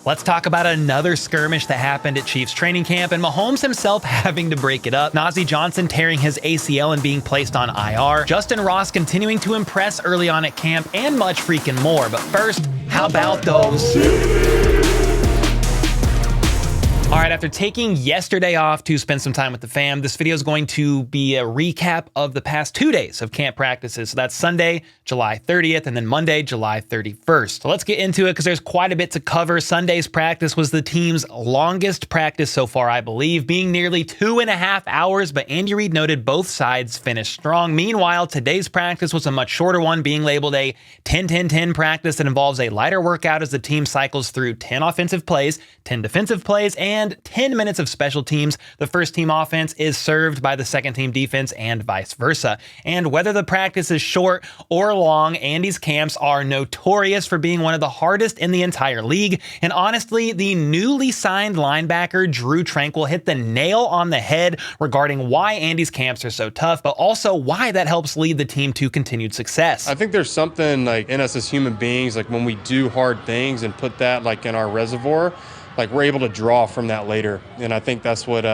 Let's talk about another skirmish that happened at Chiefs training camp and Mahomes himself having to break it up. Nazeeh Johnson tearing his ACL and being placed on IR. Justyn Ross continuing to impress early on at camp and much freaking more. But first, how about those? All right, after taking yesterday off to spend some time with the fam, this video is going to be a recap of the past 2 days of camp practices. So that's Sunday, July 30th, and then Monday, July 31st. So let's get into it because there's quite a bit to cover. Sunday's practice was the team's longest practice so far, I believe, being nearly 2.5 hours, but Andy Reid noted both sides finished strong. Meanwhile, today's practice was a much shorter one, being labeled a 10-10-10 practice that involves a lighter workout as the team cycles through 10 offensive plays, 10 defensive plays, and 10 minutes of special teams. The first team offense is served by the second team defense and vice versa. And whether the practice is short or long, Andy's camps are notorious for being one of the hardest in the entire league. And honestly, the newly signed linebacker Drew Tranquill hit the nail on the head regarding why Andy's camps are so tough, but also why that helps lead the team to continued success. I think there's something like in us as human beings, like when we do hard things and put that like in our reservoir, like we're able to draw from that later. And I think that's what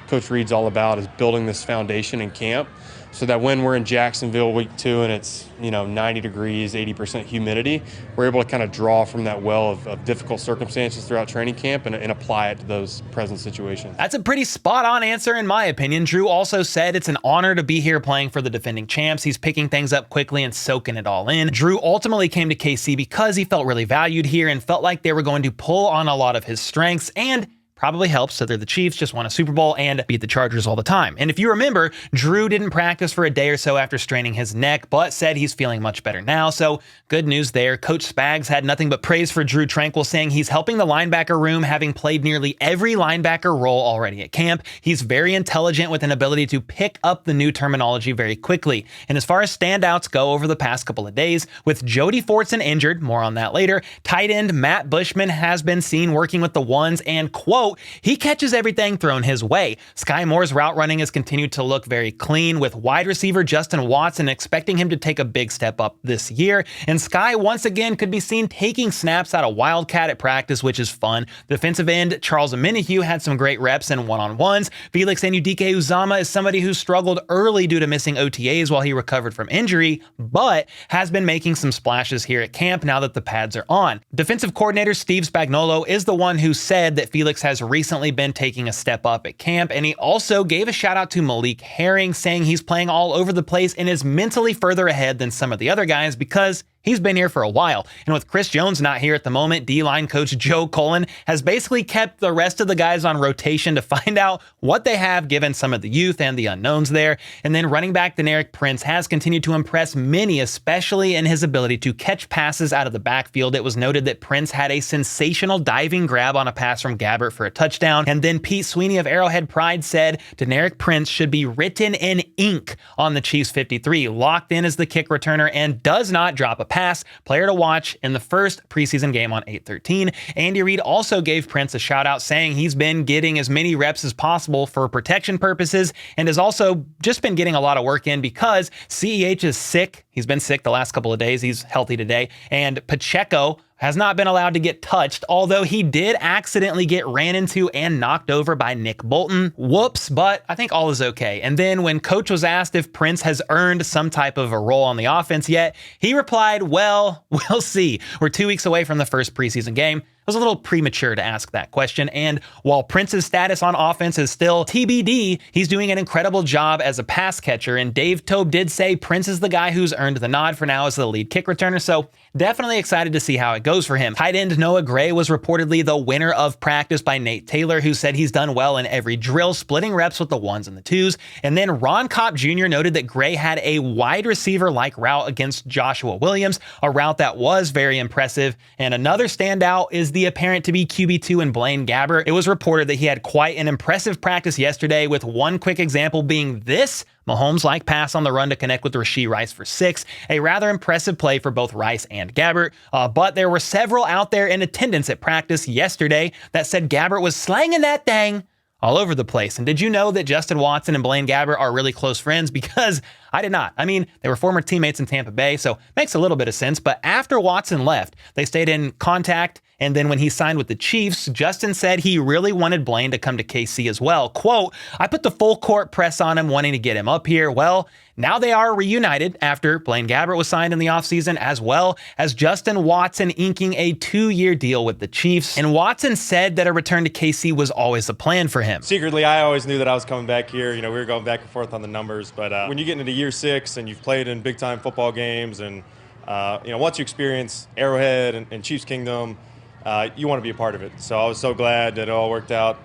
Coach Reid's all about, is building this foundation in camp so that when we're in Jacksonville week 2 and it's 90 degrees, 80% humidity, we're able to kind of draw from that well of difficult circumstances throughout training camp and apply it to those present situations. That's a pretty spot on answer in my opinion. Drew also said it's an honor to be here playing for the defending champs. He's picking things up quickly and soaking it all in. Drew ultimately came to KC because he felt really valued here and felt like they were going to pull on a lot of his strengths, and probably helps that they're the Chiefs, just won a Super Bowl, and beat the Chargers all the time. And if you remember, Drew didn't practice for a day or so after straining his neck, but said he's feeling much better now, so good news there. Coach Spags had nothing but praise for Drew Tranquill, saying he's helping the linebacker room, having played nearly every linebacker role already at camp. He's very intelligent with an ability to pick up the new terminology very quickly. And as far as standouts go over the past couple of days, with Jody Fortson injured, more on that later, tight end Matt Bushman has been seen working with the ones, and quote, he catches everything thrown his way. Skyy Moore's route running has continued to look very clean, with wide receiver Justyn Watson expecting him to take a big step up this year. And Skyy once again could be seen taking snaps out of Wildcat at practice, which is fun. Defensive end Charles Omenihu had some great reps in one-on-ones. Felix Anudike-Uzomah is somebody who struggled early due to missing OTAs while he recovered from injury, but has been making some splashes here at camp now that the pads are on. Defensive coordinator Steve Spagnuolo is the one who said that Felix has recently been taking a step up at camp, and he also gave a shout out to Malik Herring, saying he's playing all over the place and is mentally further ahead than some of the other guys because he's been here for a while. And with Chris Jones not here at the moment, D-line coach Joe Cullen has basically kept the rest of the guys on rotation to find out what they have given some of the youth and the unknowns there. And then running back Deneric Prince has continued to impress many, especially in his ability to catch passes out of the backfield. It was noted that Prince had a sensational diving grab on a pass from Gabbert for a touchdown. And then Pete Sweeney of Arrowhead Pride said Deneric Prince should be written in ink on the Chiefs 53, locked in as the kick returner and does not drop a pass. Player to watch in the first preseason game on 8/13. Andy Reid also gave Prince a shout out, saying he's been getting as many reps as possible for protection purposes and has also just been getting a lot of work in because CEH is sick. He's been sick the last couple of days. He's healthy today. And Pacheco has not been allowed to get touched, although he did accidentally get ran into and knocked over by Nick Bolton. Whoops, but I think all is okay. And then when Coach was asked if Prince has earned some type of a role on the offense yet, he replied, well, we'll see. We're 2 weeks away from the first preseason game. It was a little premature to ask that question, and while Prince's status on offense is still TBD, he's doing an incredible job as a pass catcher, and Dave Tobe did say Prince is the guy who's earned the nod for now as the lead kick returner, so definitely excited to see how it goes for him. Tight end Noah Gray was reportedly the winner of practice by Nate Taylor, who said he's done well in every drill, splitting reps with the ones and the twos, and then Ron Kopp Jr. noted that Gray had a wide receiver-like route against Joshua Williams, a route that was very impressive, and another standout is the apparent to be QB2 in Blaine Gabbert. It was reported that he had quite an impressive practice yesterday, with one quick example being this Mahomes-like pass on the run to connect with Rashee Rice for 6, a rather impressive play for both Rice and Gabbert, but there were several out there in attendance at practice yesterday that said Gabbert was slanging that thing all over the place. And did you know that Justyn Watson and Blaine Gabbert are really close friends? Because I did not. I mean, they were former teammates in Tampa Bay, so makes a little bit of sense. But after Watson left, they stayed in contact And then when he signed with the Chiefs, Justyn said he really wanted Blaine to come to KC as well. Quote, "I put the full court press on him wanting to get him up here." Well, now they are reunited after Blaine Gabbert was signed in the offseason, as well as Justyn Watson inking a 2-year deal with the Chiefs. And Watson said that a return to KC was always the plan for him. Secretly, I always knew that I was coming back here. We were going back and forth on the numbers, but when you get into year 6 and you've played in big-time football games and, once you experience Arrowhead and Chiefs Kingdom, you want to be a part of it. So I was so glad that it all worked out.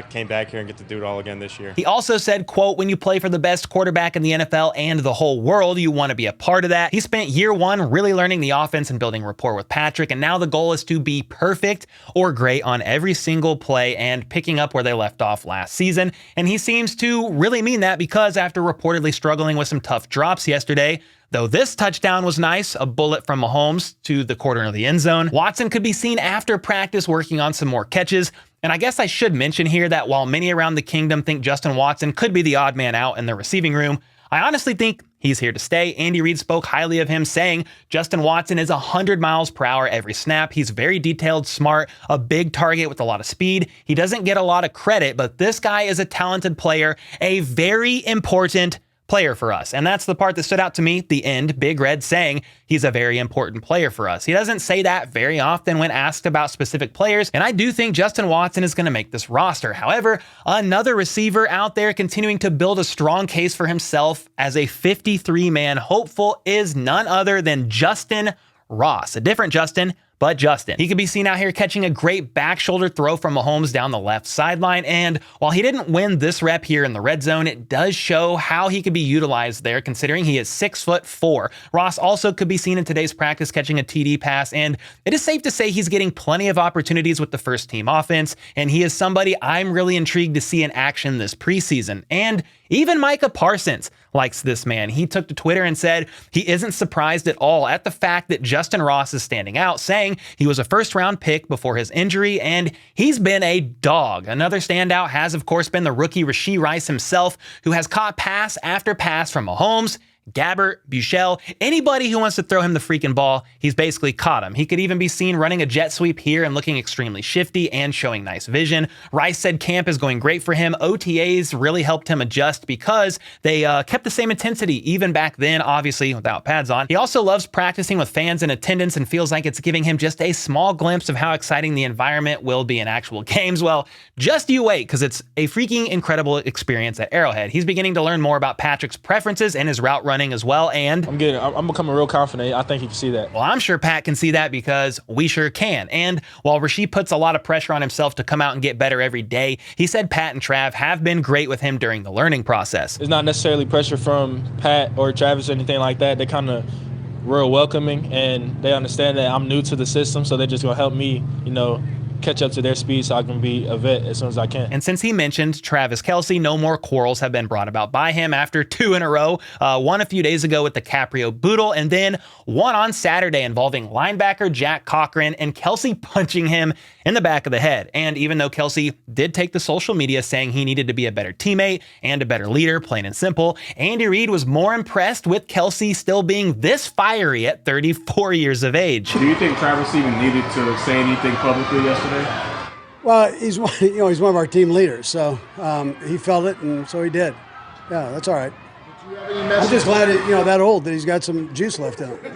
Came back here and get to do it all again this year. He also said, quote, "When you play for the best quarterback in the NFL and the whole world, you want to be a part of that." He spent year 1 really learning the offense and building rapport with Patrick, and now the goal is to be perfect or great on every single play and picking up where they left off last season. And he seems to really mean that, because after reportedly struggling with some tough drops yesterday, though this touchdown was nice, a bullet from Mahomes to the corner of the end zone, Watson could be seen after practice working on some more catches. And I guess I should mention here that while many around the kingdom think Justyn Watson could be the odd man out in the receiving room, I honestly think he's here to stay. Andy Reid spoke highly of him, saying Justyn Watson is 100 miles per hour every snap. He's very detailed, smart, a big target with a lot of speed. He doesn't get a lot of credit, but this guy is a talented player, a very important player for us. And that's the part that stood out to me, the end, Big Red saying he's a very important player for us. He doesn't say that very often when asked about specific players, and I do think Justyn Watson is going to make this roster. However, another receiver out there continuing to build a strong case for himself as a 53-man hopeful is none other than Justyn Ross. A different Justyn, but Justyn. He could be seen out here catching a great back shoulder throw from Mahomes down the left sideline, and while he didn't win this rep here in the red zone, it does show how he could be utilized there, considering he is 6'4". Ross also could be seen in today's practice catching a TD pass, and it is safe to say he's getting plenty of opportunities with the first team offense, and he is somebody I'm really intrigued to see in action this preseason. And even Micah Parsons likes this man. He took to Twitter and said he isn't surprised at all at the fact that Justyn Ross is standing out, saying he was a first-round pick before his injury, and he's been a dog. Another standout has, of course, been the rookie Rashee Rice himself, who has caught pass after pass from Mahomes, Gabbert, Bushell, anybody who wants to throw him the freaking ball, he's basically caught him. He could even be seen running a jet sweep here and looking extremely shifty and showing nice vision. Rice said camp is going great for him. OTAs really helped him adjust because they kept the same intensity even back then, obviously without pads on. He also loves practicing with fans in attendance and feels like it's giving him just a small glimpse of how exciting the environment will be in actual games. Well, just you wait, because it's a freaking incredible experience at Arrowhead. He's beginning to learn more about Patrick's preferences and his route running as well, and I'm becoming real confident. I think he can see that. Well, I'm sure Pat can see that, because we sure can. And while Rashee puts a lot of pressure on himself to come out and get better every day, he said Pat and Trav have been great with him during the learning process. It's not necessarily pressure from Pat or Travis or anything like that. They kind of real welcoming, and they understand that I'm new to the system, so they're just going to help me, catch up to their speed so I can be a vet as soon as I can. And since he mentioned Travis Kelce, no more quarrels have been brought about by him after 2 in a row. One a few days ago with the Caprio Boodle, and then one on Saturday involving linebacker Jack Cochran and Kelce punching him in the back of the head. And even though Kelce did take to social media saying he needed to be a better teammate and a better leader, plain and simple, Andy Reid was more impressed with Kelce still being this fiery at 34 years of age. Do you think Travis even needed to say anything publicly yesterday? Well, he's one of our team leaders, so he felt it, and so he did. Yeah, that's all right. Did you have any message? I'm just glad that old that he's got some juice left in him. Did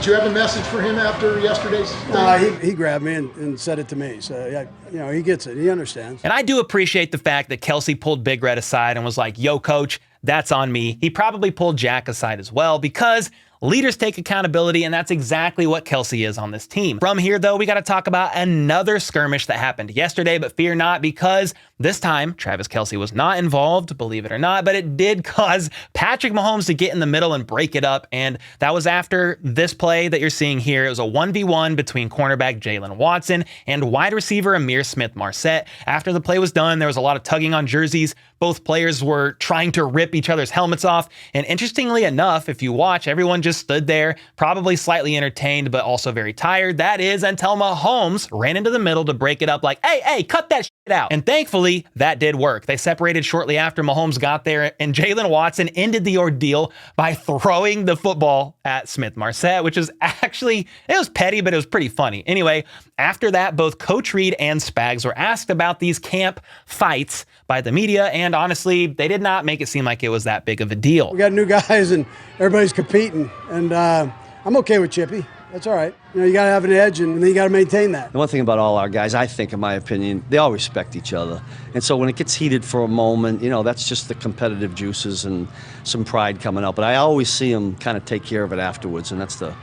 you have a message for him after yesterday's thing? He grabbed me and said it to me. So yeah, he gets it. He understands. And I do appreciate the fact that Kelce pulled Big Red aside and was like, "Yo, coach, that's on me." He probably pulled Jack aside as well, because leaders take accountability, and that's exactly what Kelce is on this team. From here, though, we got to talk about another skirmish that happened yesterday, but fear not, because this time Travis Kelce was not involved, believe it or not, but it did cause Patrick Mahomes to get in the middle and break it up, and that was after this play that you're seeing here. It was a 1v1 between cornerback Jaylen Watson and wide receiver Ihmir Smith-Marsette. After the play was done, there was a lot of tugging on jerseys. Both players were trying to rip each other's helmets off, and interestingly enough, if you watch, everyone just stood there, probably slightly entertained, but also very tired. That is until Mahomes ran into the middle to break it up like, hey, cut that shit out. And thankfully, that did work. They separated shortly after Mahomes got there, and Jaylen Watson ended the ordeal by throwing the football at Smith-Marsette, which is actually, it was petty, but it was pretty funny. Anyway, after that, both Coach Reid and Spags were asked about these camp fights by the media, and honestly, they did not make it seem like it was that big of a deal. We got new guys, and everybody's competing, and I'm okay with Chippy. That's all right. You got to have an edge, and then you got to maintain that. The one thing about all our guys, I think, in my opinion, they all respect each other. And so when it gets heated for a moment, that's just the competitive juices and some pride coming out. But I always see them kind of take care of it afterwards, and that's the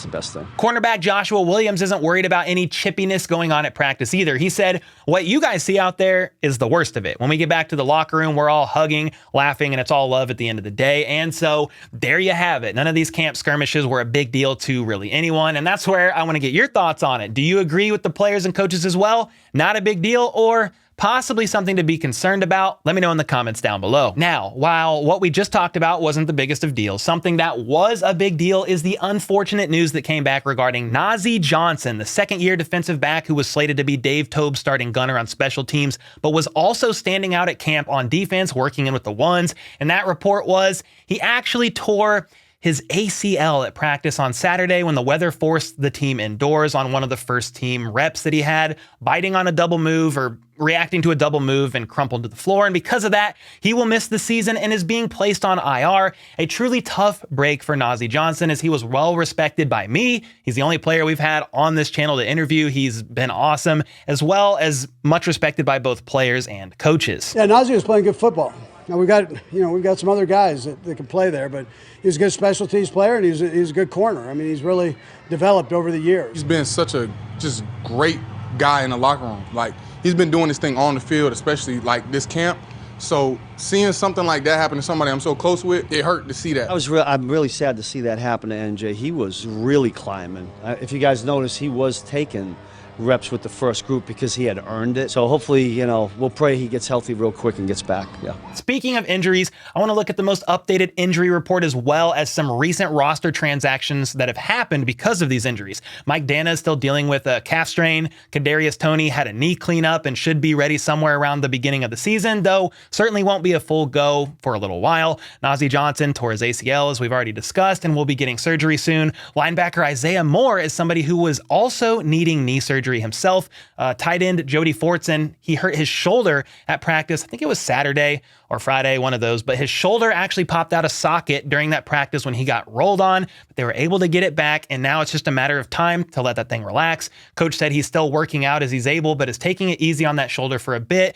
best thing. Cornerback Joshua Williams isn't worried about any chippiness going on at practice either. He said, what you guys see out there is the worst of it. When we get back to the locker room, we're all hugging, laughing, and it's all love at the end of the day. And so there you have it. None of these camp skirmishes were a big deal to really anyone. And that's where I want to get your thoughts on it. Do you agree with the players and coaches as well? Not a big deal, or possibly something to be concerned about? Let me know in the comments down below. Now, while what we just talked about wasn't the biggest of deals, something that was a big deal is the unfortunate news that came back regarding Nazeeh Johnson, the second-year defensive back who was slated to be Dave Toub's starting gunner on special teams, but was also standing out at camp on defense, working in with the ones. And that report was he actually tore his ACL at practice on Saturday when the weather forced the team indoors on one of the first team reps that he had, biting on a double move or reacting to a double move and crumpled to the floor. And because of that, he will miss the season and is being placed on IR. A truly tough break for Nazeeh Johnson, as he was well respected by me. He's the only player we've had on this channel to interview. He's been awesome, as well as much respected by both players and coaches. Yeah, Nazeeh was playing good football. Now we've got some other guys that can play there, but he's a good special teams player, and he's a good corner. I mean, he's really developed over the years. He's been such a just great guy in the locker room. Like, he's been doing this thing on the field, especially like this camp. So seeing something like that happen to somebody I'm so close with, it hurt to see that. I'm really sad to see that happen to NJ. He was really climbing. If you guys notice, he was taking reps with the first group because he had earned it. So hopefully, we'll pray he gets healthy real quick and gets back. Yeah. Speaking of injuries, I want to look at the most updated injury report as well as some recent roster transactions that have happened because of these injuries. Mike Dana is still dealing with a calf strain. Kadarius Toney had a knee cleanup and should be ready somewhere around the beginning of the season, though certainly won't be a full go for a little while. Nazeeh Johnson tore his ACL, as we've already discussed, and will be getting surgery soon. Linebacker Isaiah Moore is somebody who was also needing knee surgery himself. Tight end Jody Fortson, he hurt his shoulder at practice. I think it was Saturday or Friday, one of those, but his shoulder actually popped out of socket during that practice when he got rolled on, but they were able to get it back, and now it's just a matter of time to let that thing relax. Coach said he's still working out as he's able, but is taking it easy on that shoulder for a bit.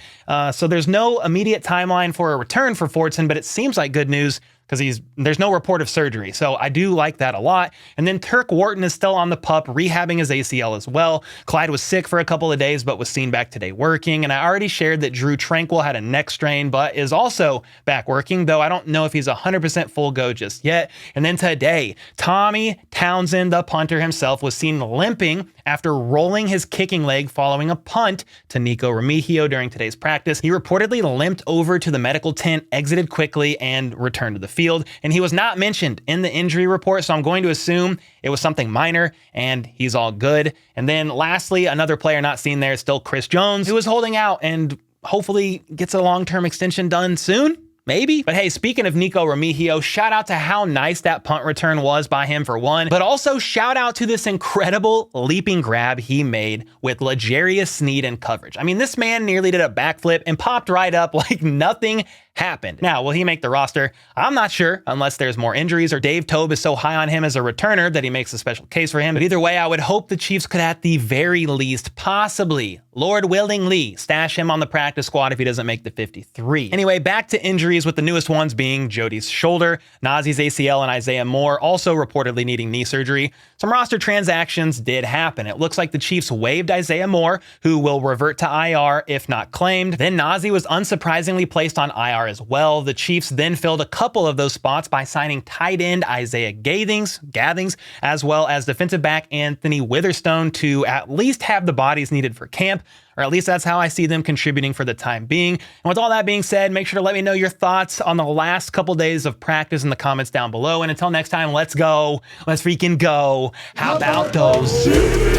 So there's no immediate timeline for a return for Fortson, but it seems like good news because there's no report of surgery. So I do like that a lot. And then Turk Wharton is still on the pup, rehabbing his ACL as well. Clyde was sick for a couple of days, but was seen back today working. And I already shared that Drew Tranquill had a neck strain, but is also back working, though I don't know if he's 100% full go just yet. And then today, Tommy Townsend, the punter himself, was seen limping after rolling his kicking leg following a punt to Nikko Remigio during today's practice. He reportedly limped over to the medical tent, exited quickly, and returned to the field. And he was not mentioned in the injury report, so I'm going to assume it was something minor and he's all good. And then lastly, another player not seen there is still Chris Jones, who is holding out and hopefully gets a long-term extension done soon. Maybe. But hey, speaking of Nikko Remigio, shout out to how nice that punt return was by him for one, but also shout out to this incredible leaping grab he made with L'Jarius Sneed in coverage. I mean, this man nearly did a backflip and popped right up like nothing happened. Now, will he make the roster? I'm not sure, unless there's more injuries or Dave Toub is so high on him as a returner that he makes a special case for him. But either way, I would hope the Chiefs could at the very least, possibly, Lord willingly, stash him on the practice squad if he doesn't make the 53. Anyway, back to injuries, with the newest ones being Jody's shoulder, Nazeeh's ACL, and Isaiah Moore also reportedly needing knee surgery. Some roster transactions did happen. It looks like the Chiefs waived Isaiah Moore, who will revert to IR if not claimed. Then Nazeeh was unsurprisingly placed on IR IR as well. The Chiefs then filled a couple of those spots by signing tight end Isaiah Gathings, as well as defensive back Anthony Witherstone to at least have the bodies needed for camp, or at least that's how I see them contributing for the time being. And with all that being said, make sure to let me know your thoughts on the last couple days of practice in the comments down below. And until next time, let's go. Let's freaking go. How about those?